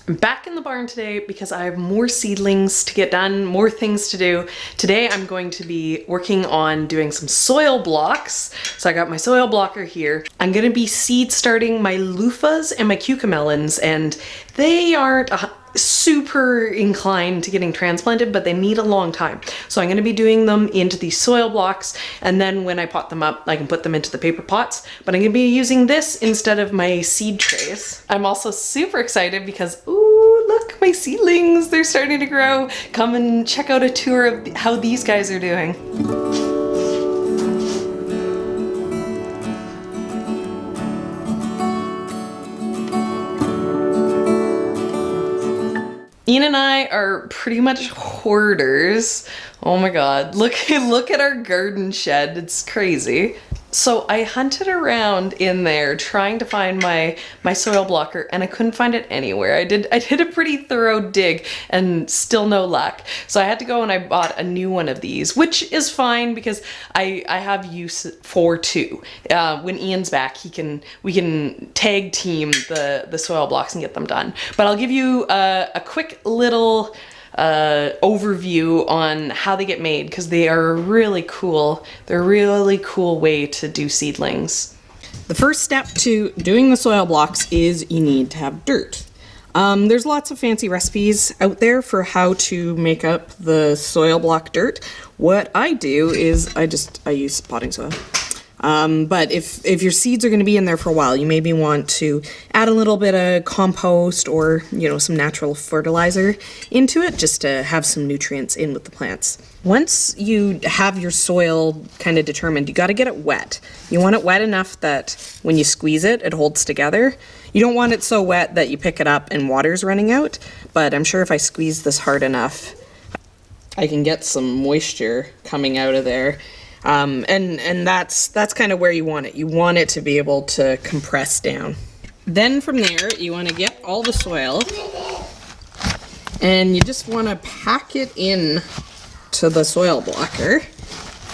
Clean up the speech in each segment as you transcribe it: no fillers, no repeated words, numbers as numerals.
I'm back in the barn today because I have more seedlings to get done, more things to do. Today I'm going to be working on doing some soil blocks. So I got my soil blocker here. I'm gonna be seed starting my luffas and my cucamelons, and they aren't super inclined to getting transplanted, but they need a long time. So I'm gonna be doing them into these soil blocks, and then when I pot them up, I can put them into the paper pots, but I'm gonna be using this instead of my seed trays. I'm also super excited because, ooh, look, my seedlings, they're starting to grow. Come and check out a tour of how these guys are doing. Ian and I are pretty much hoarders. Oh my god, look at our garden shed, it's crazy. So I hunted around in there trying to find my soil blocker, and I couldn't find it anywhere. I did a pretty thorough dig and still no luck. So I had to go and I bought a new one of these, which is fine because I have use for two. When Ian's back, we can tag team the soil blocks and get them done. But I'll give you a quick little overview on how they get made, because they are really cool. They're a really cool way to do seedlings. The first step to doing the soil blocks is you need to have dirt. There's lots of fancy recipes out there for how to make up the soil block dirt. What I do is I use potting soil. But if your seeds are going to be in there for a while, you maybe want to add a little bit of compost or, some natural fertilizer into it just to have some nutrients in with the plants. Once you have your soil kind of determined, you got to get it wet. You want it wet enough that when you squeeze it, it holds together. You don't want it so wet that you pick it up and water's running out, but I'm sure if I squeeze this hard enough, I can get some moisture coming out of there. And that's kind of where you want it. You want it to be able to compress down. Then from there, you want to get all the soil, and you just want to pack it in to the soil blocker.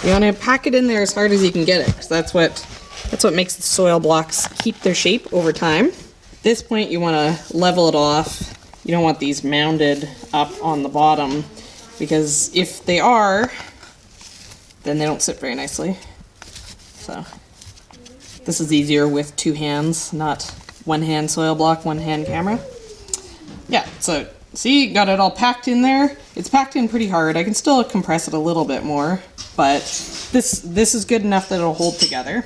You want to pack it in there as hard as you can get it, because that's what makes the soil blocks keep their shape over time. At this point, you want to level it off. You don't want these mounded up on the bottom, because if they are, then they don't sit very nicely. So this is easier with two hands, not one hand soil block, one hand camera. Yeah, so see, got it all packed in there. It's packed in pretty hard. I can still compress it a little bit more, but this is good enough that it'll hold together.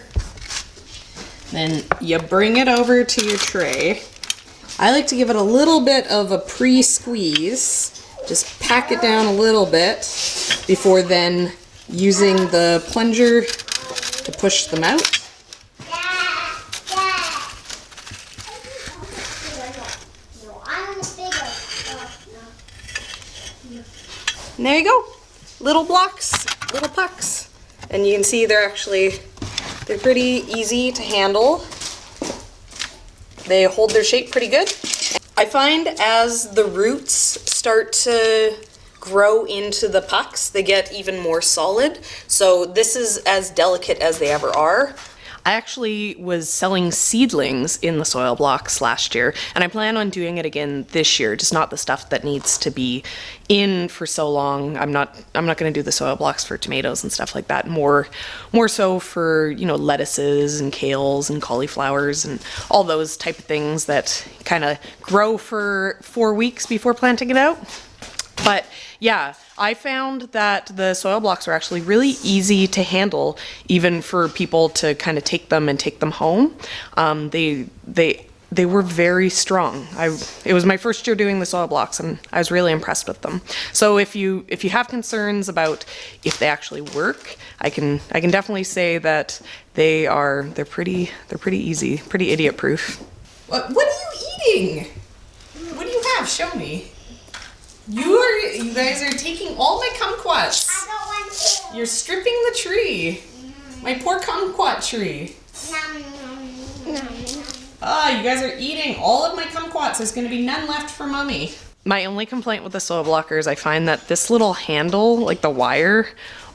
Then you bring it over to your tray. I like to give it a little bit of a pre-squeeze. Just pack it down a little bit before then using the plunger to push them out. And there you go. Little blocks, little pucks. And you can see they're pretty easy to handle. They hold their shape pretty good. I find as the roots start to grow into the pucks, they get even more solid. So this is as delicate as they ever are. I actually was selling seedlings in the soil blocks last year, and I plan on doing it again this year, just not the stuff that needs to be in for so long. I'm not going to do the soil blocks for tomatoes and stuff like that. More so for, lettuces and kales and cauliflowers and all those type of things that kind of grow for 4 weeks before planting it out. But yeah, I found that the soil blocks were actually really easy to handle, even for people to kind of take them home. They were very strong. It was my first year doing the soil blocks, and I was really impressed with them. So if you have concerns about if they actually work, I can definitely say that they're pretty easy, pretty idiot proof. What are you eating? What do you have? Show me. You guys are taking all my kumquats. I don't want to. You're stripping the tree. My poor kumquat tree. You guys are eating all of my kumquats. There's going to be none left for Mummy. My only complaint with the soil blocker is I find that this little handle, like the wire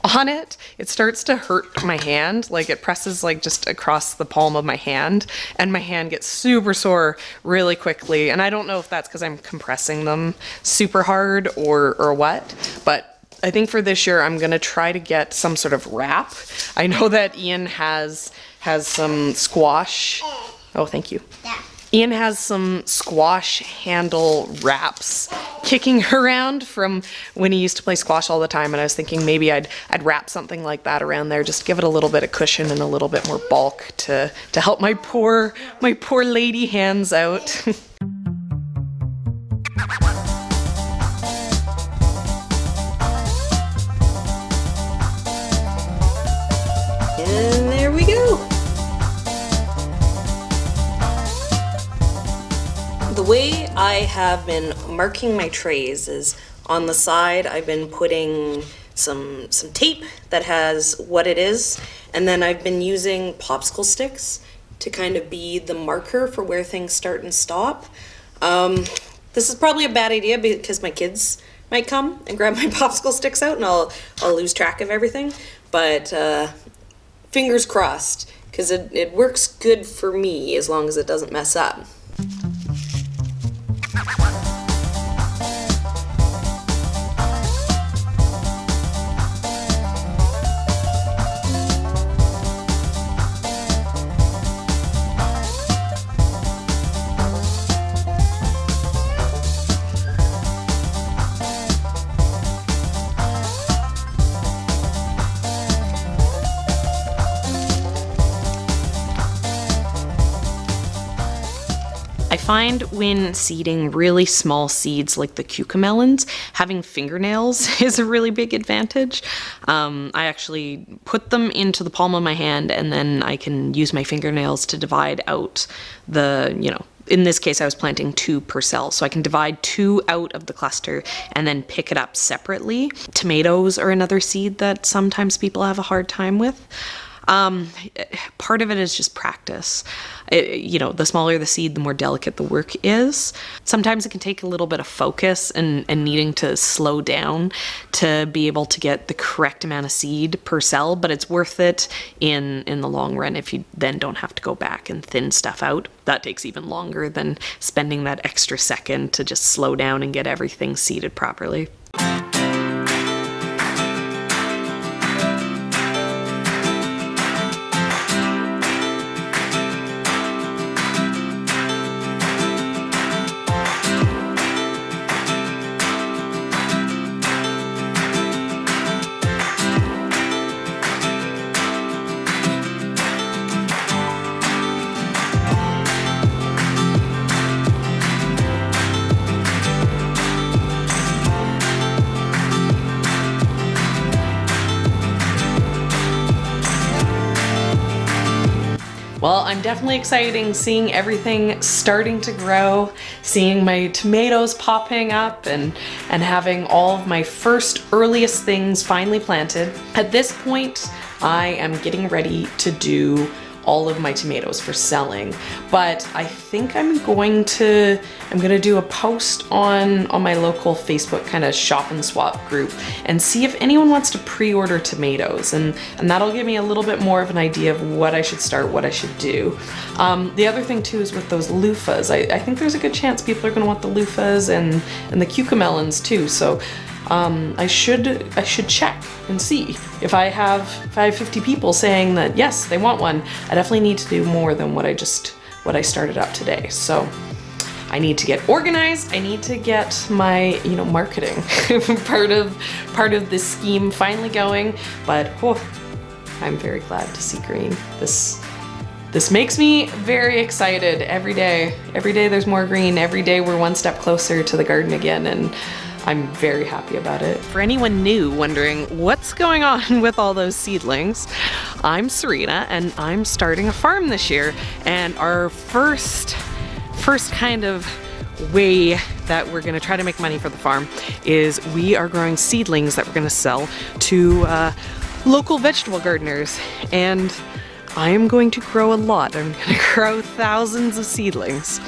on it, it starts to hurt my hand. Like it presses like just across the palm of my hand, and my hand gets super sore really quickly. And I don't know if that's because I'm compressing them super hard or what, but I think for this year I'm gonna try to get some sort of wrap. I know that Ian has some squash. Oh, thank you. Yeah. Ian has some squash handle wraps kicking around from when he used to play squash all the time, and I was thinking maybe I'd wrap something like that around there, just to give it a little bit of cushion and a little bit more bulk to help my poor lady hands out. And there we go. The way I have been marking my trays is on the side I've been putting some tape that has what it is, and then I've been using popsicle sticks to kind of be the marker for where things start and stop. This is probably a bad idea because my kids might come and grab my popsicle sticks out and I'll lose track of everything, but fingers crossed, because it works good for me as long as it doesn't mess up. I find when seeding really small seeds like the cucamelons, having fingernails is a really big advantage. I actually put them into the palm of my hand, and then I can use my fingernails to divide out the, in this case I was planting 2 per cell, so I can divide 2 out of the cluster and then pick it up separately. Tomatoes are another seed that sometimes people have a hard time with. Part of it is just practice. The smaller the seed, the more delicate the work is. Sometimes it can take a little bit of focus and needing to slow down to be able to get the correct amount of seed per cell, but it's worth it in the long run if you then don't have to go back and thin stuff out. That takes even longer than spending that extra second to just slow down and get everything seeded properly. Well, I'm definitely excited seeing everything starting to grow, seeing my tomatoes popping up and having all of my first earliest things finally planted. At this point, I am getting ready to do all of my tomatoes for selling, but I think I'm gonna do a post on my local Facebook kind of shop and swap group and see if anyone wants to pre-order tomatoes, and that'll give me a little bit more of an idea of what I should start, what I should do. The other thing too is with those loofahs, I think there's a good chance people are gonna want the loofahs and the cucamelons too, so I should check and see if I have 50 people saying that yes, they want one. I definitely need to do more than what I started up today. So I need to get organized. I need to get my marketing part of this scheme finally going. But I'm very glad to see green. This makes me very excited every day. Every day there's more green. Every day we're one step closer to the garden again, and I'm very happy about it. For anyone new wondering what's going on with all those seedlings, I'm Serena and I'm starting a farm this year, and our first kind of way that we're gonna try to make money for the farm is we are growing seedlings that we're gonna sell to local vegetable gardeners, and I am going to grow a lot. I'm gonna grow thousands of seedlings.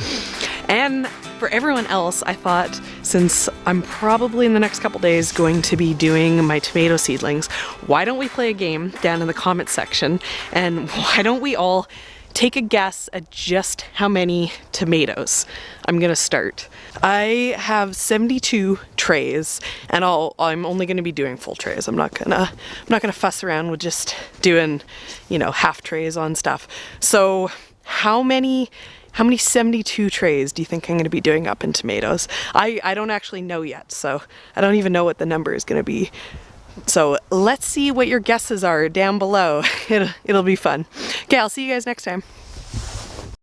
And For everyone else, I thought since I'm probably in the next couple days going to be doing my tomato seedlings, why don't we play a game down in the comment section, and why don't we all take a guess at just how many tomatoes I'm gonna start. I have 72 trays, and I'm only gonna be doing full trays. I'm not gonna fuss around with just doing, you know, half trays on stuff. So how many 72 trays do you think I'm gonna be doing up in tomatoes? I don't actually know yet, so I don't even know what the number is gonna be. So let's see what your guesses are down below. It'll be fun. Okay, I'll see you guys next time.